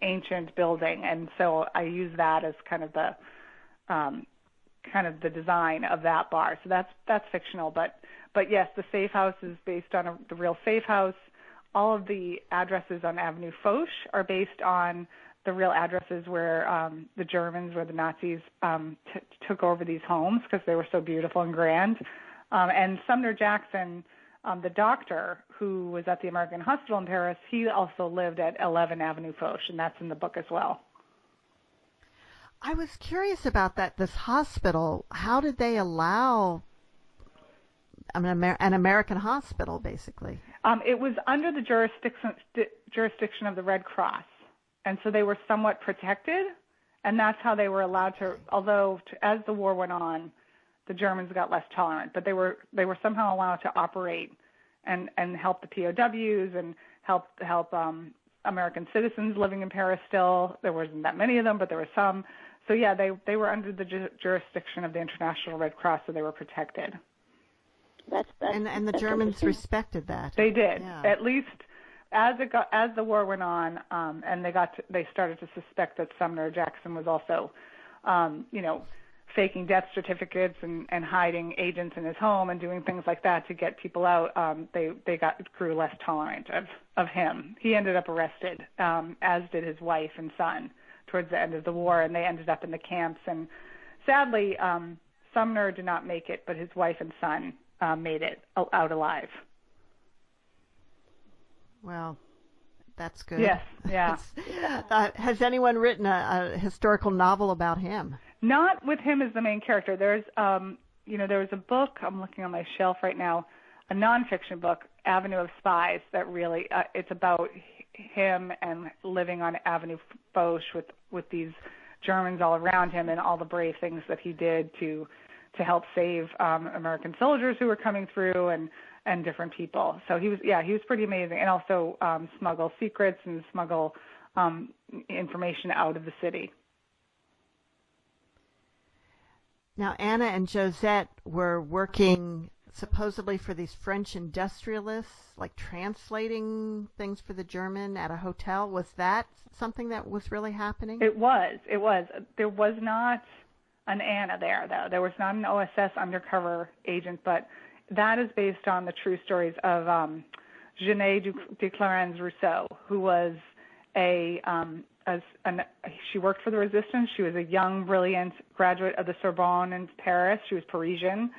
ancient building, and so I use that as kind of the design of that bar. So that's fictional, but yes, the safe house is based on the real safe house. All of the addresses on Avenue Foch are based on the real addresses where the Germans, where the Nazis took over these homes, because they were so beautiful and grand. And Sumner Jackson, the doctor who was at the American Hospital in Paris, he also lived at 11 Avenue Foch, and that's in the book as well. I was curious about that. This hospital, how did they allow an American hospital, basically? It was under the jurisdiction of the Red Cross, and so they were somewhat protected, and that's how they were allowed to. Although, as the war went on, the Germans got less tolerant, but they were somehow allowed to operate and help the POWs and help American citizens living in Paris. Still, there wasn't that many of them, but there were some. So yeah, they were under the jurisdiction of the International Red Cross, so they were protected. And the Germans respected that. They did, yeah. At least as the war went on, and they started to suspect that Sumner Jackson was also, faking death certificates and hiding agents in his home and doing things like that to get people out. They grew less tolerant of him. He ended up arrested, as did his wife and son, towards the end of the war, and they ended up in the camps. And sadly, Sumner did not make it, but his wife and son made it out alive. Well, that's good. Yes, yeah. Has anyone written a historical novel about him? Not with him as the main character. There was a book, I'm looking on my shelf right now, a nonfiction book, Avenue of Spies, that really, it's about him and living on Avenue Foch with these Germans all around him and all the brave things that he did to help save American soldiers who were coming through and different people. So he was pretty amazing, and also smuggle secrets and smuggle information out of the city. Now, Anna and Josette were working supposedly for these French industrialists, like translating things for the German at a hotel. Was that something that was really happening? It was. There was not an Anna there, though. There was not an OSS undercover agent, but that is based on the true stories of Jeanne de Clarence Rousseau, who was she worked for the resistance. She was a young, brilliant graduate of the Sorbonne in Paris. She was Parisian.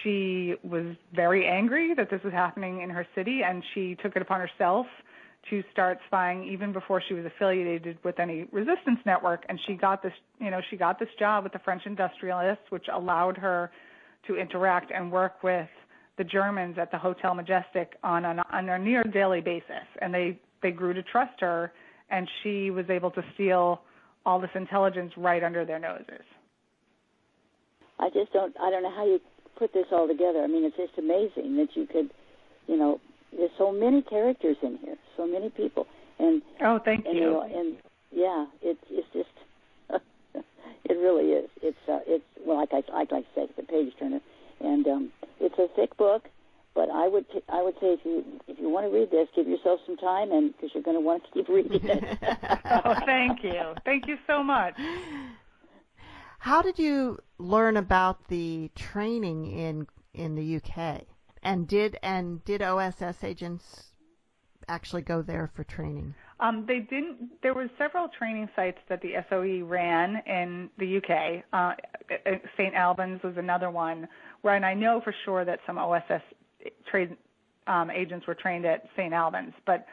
She was very angry that this was happening in her city, and she took it upon herself to start spying even before she was affiliated with any resistance network. And she got this job with the French industrialists, which allowed her to interact and work with the Germans at the Hotel Majestic on a near daily basis. And they grew to trust her, and she was able to steal all this intelligence right under their noses. I don't know how you put this all together. I mean, it's just amazing that you could, there's so many characters in here, so many people. And thank you. And yeah, it's just, it really is. It's well, like I like to say, it's a page turner, and it's a thick book. But I would say if you want to read this, give yourself some time, and because you're going to want to keep reading it. Oh, thank you so much. How did you learn about the training in the UK? And did OSS agents actually go there for training? They didn't. There were several training sites that the SOE ran in the UK. St. Albans was another one, and I know for sure that some OSS agents were trained at St. Albans. But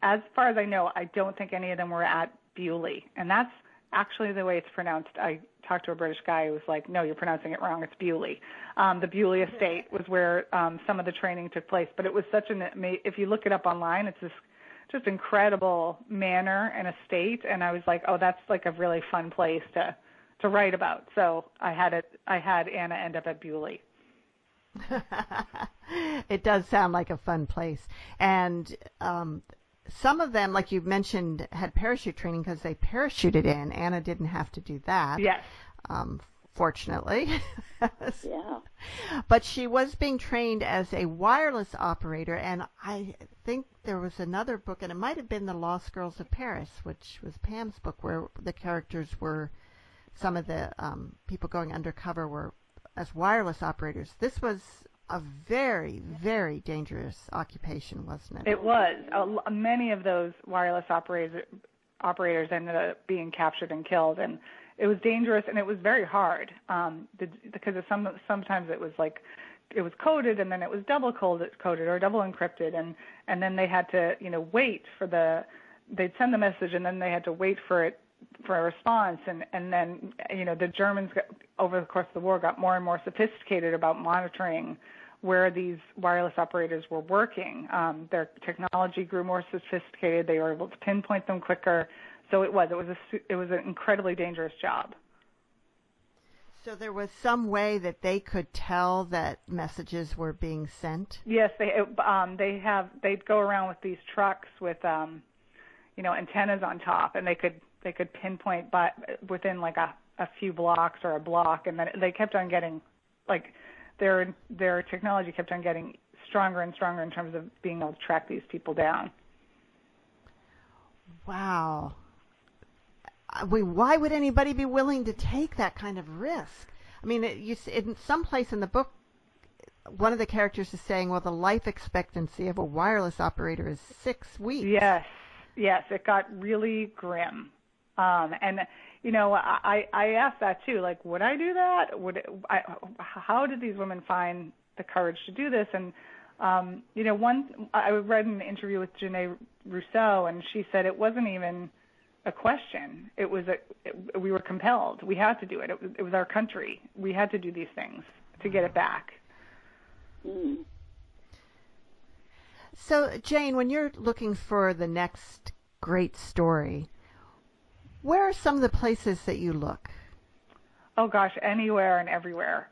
as far as I know, I don't think any of them were at Bewley. And that's actually the way it's pronounced. I talked to a British guy who was like, no, you're pronouncing it wrong. It's Bewley. The Bewley estate was where some of the training took place. But it was such if you look it up online, it's this just incredible manor and estate. And I was like, oh, that's like a really fun place to write about. So I had Anna end up at Bewley. It does sound like a fun place. And some of them, like you mentioned, had parachute training because they parachuted in. Anna didn't have to do that. Yes. Fortunately. Yeah. But she was being trained as a wireless operator, and I think there was another book, and it might have been The Lost Girls of Paris, which was Pam's book, where the characters were, some of the people going undercover were as wireless operators. This was a very, very dangerous occupation, wasn't it? It was. Many of those wireless operators ended up being captured and killed, and it was dangerous, and it was very hard because sometimes it was like it was coded, and then it was double coded or double encrypted, and then they had to wait for they'd send the message, and then they had to wait for it for a response, and then the Germans over the course of the war got more and more sophisticated about monitoring where these wireless operators were working. Their technology grew more sophisticated. They were able to pinpoint them quicker. So it was an incredibly dangerous job. So there was some way that they could tell that messages were being sent? Yes, they'd go around with these trucks with antennas on top, and they could pinpoint within like a few blocks or a block, and then they kept on getting their technology kept on getting stronger and stronger in terms of being able to track these people down. Wow. Why would anybody be willing to take that kind of risk? I mean, in some place in the book, one of the characters is saying, well, the life expectancy of a wireless operator is 6 weeks. Yes, it got really grim. And I asked that too. Like, would I do that? How did these women find the courage to do this? And I read an interview with Jane Rousseau, and she said it wasn't even a question. It was we were compelled. We had to do it. It was our country. We had to do these things to get it back. Mm. So, Jane, when you're looking for the next great story, where are some of the places that you look? Oh gosh, anywhere and everywhere.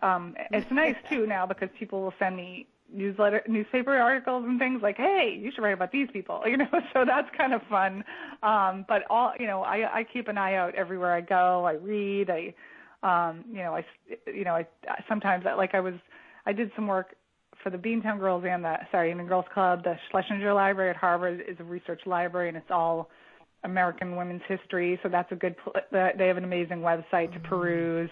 It's nice too now because people will send me newspaper articles and things like, "Hey, you should write about these people," So that's kind of fun. But I keep an eye out everywhere I go. I read. Sometimes I did some work for the Beantown Girls and the Girls Club. The Schlesinger Library at Harvard is a research library, and it's all American women's history. So that's a good. They have an amazing website to peruse.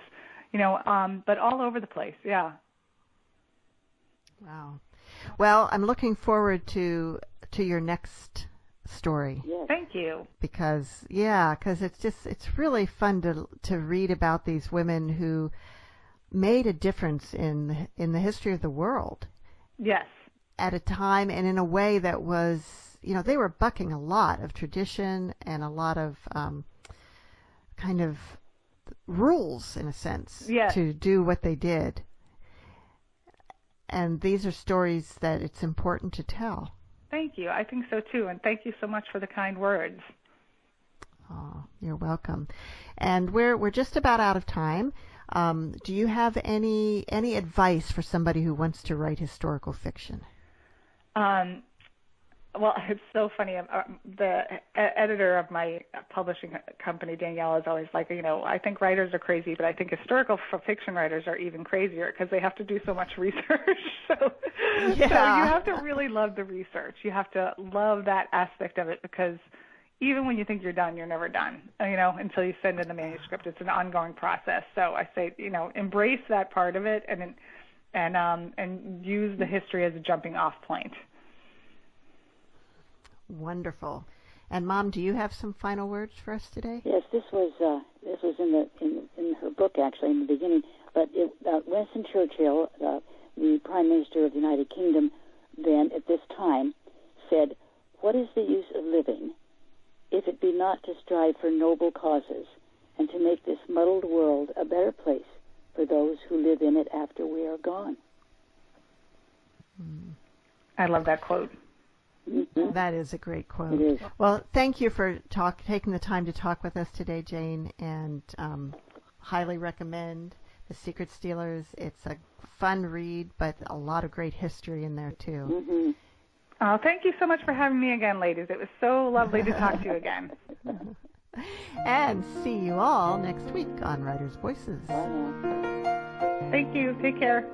But all over the place. Yeah. Wow. Well, I'm looking forward to your next story. Yes. Thank you. Because it's really fun to read about these women who made a difference in the history of the world. Yes. At a time and in a way that was, they were bucking a lot of tradition and a lot of kind of rules, in a sense, yes, to do what they did. And these are stories that it's important to tell. Thank you. I think so too. And thank you so much for the kind words. Oh, you're welcome. And we're just about out of time. Do you have any advice for somebody who wants to write historical fiction? Well, it's so funny. The editor of my publishing company, Danielle, is always like, I think writers are crazy, but I think historical fiction writers are even crazier because they have to do so much research. So you have to really love the research. You have to love that aspect of it because even when you think you're done, you're never done, until you send in the manuscript. It's an ongoing process. So I say, embrace that part of it and use the history as a jumping off point. Wonderful. And Mom, do you have some final words for us today? Yes, this was in her book actually in the beginning. But Winston Churchill, the Prime Minister of the United Kingdom, then at this time said, "What is the use of living, if it be not to strive for noble causes, and to make this muddled world a better place for those who live in it after we are gone?" I love that quote. Mm-hmm. That is a great quote. It is. Well, thank you for taking the time to talk with us today, Jane, and highly recommend The Secret Stealers. It's a fun read, but a lot of great history in there, too. Mm-hmm. Oh, thank you so much for having me again, ladies. It was so lovely to talk to you again. And see you all next week on Writers' Voices. Bye now. Thank you. Take care.